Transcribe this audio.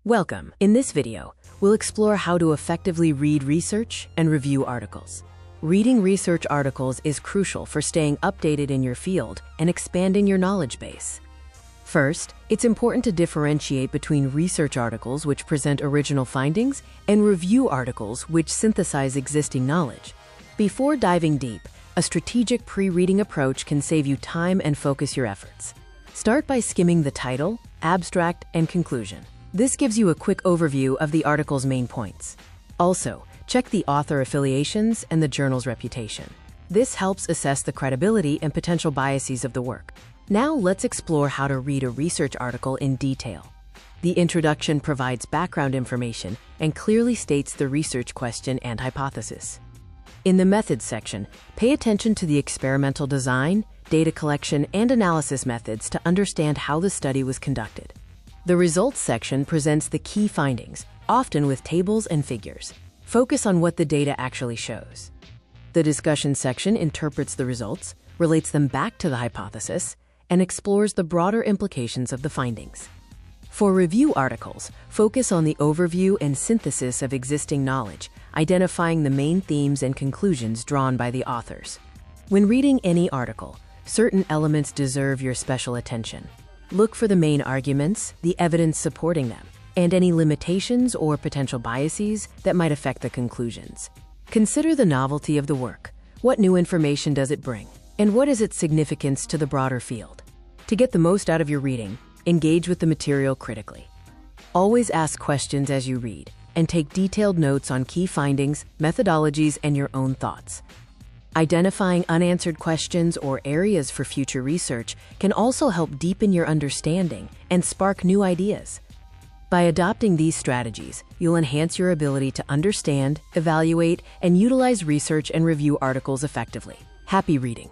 Welcome. In this video, we'll explore how to effectively read research and review articles. Reading research articles is crucial for staying updated in your field and expanding your knowledge base. First, it's important to differentiate between research articles which present original findings and review articles which synthesize existing knowledge. Before diving deep, a strategic pre-reading approach can save you time and focus your efforts. Start by skimming the title, abstract, and conclusion. This gives you a quick overview of the article's main points. Also, check the author affiliations and the journal's reputation. This helps assess the credibility and potential biases of the work. Now let's explore how to read a research article in detail. The introduction provides background information and clearly states the research question and hypothesis. In the methods section, pay attention to the experimental design, data collection, and analysis methods to understand how the study was conducted. The results section presents the key findings, often with tables and figures. Focus on what the data actually shows. The discussion section interprets the results, relates them back to the hypothesis, and explores the broader implications of the findings. For review articles, focus on the overview and synthesis of existing knowledge, identifying the main themes and conclusions drawn by the authors. When reading any article, certain elements deserve your special attention. Look for the main arguments, the evidence supporting them, and any limitations or potential biases that might affect the conclusions. Consider the novelty of the work. What new information does it bring? And what is its significance to the broader field? To get the most out of your reading, engage with the material critically. Always ask questions as you read, and take detailed notes on key findings, methodologies, and your own thoughts. Identifying unanswered questions or areas for future research can also help deepen your understanding and spark new ideas. By adopting these strategies, you'll enhance your ability to understand, evaluate, and utilize research and review articles effectively. Happy reading!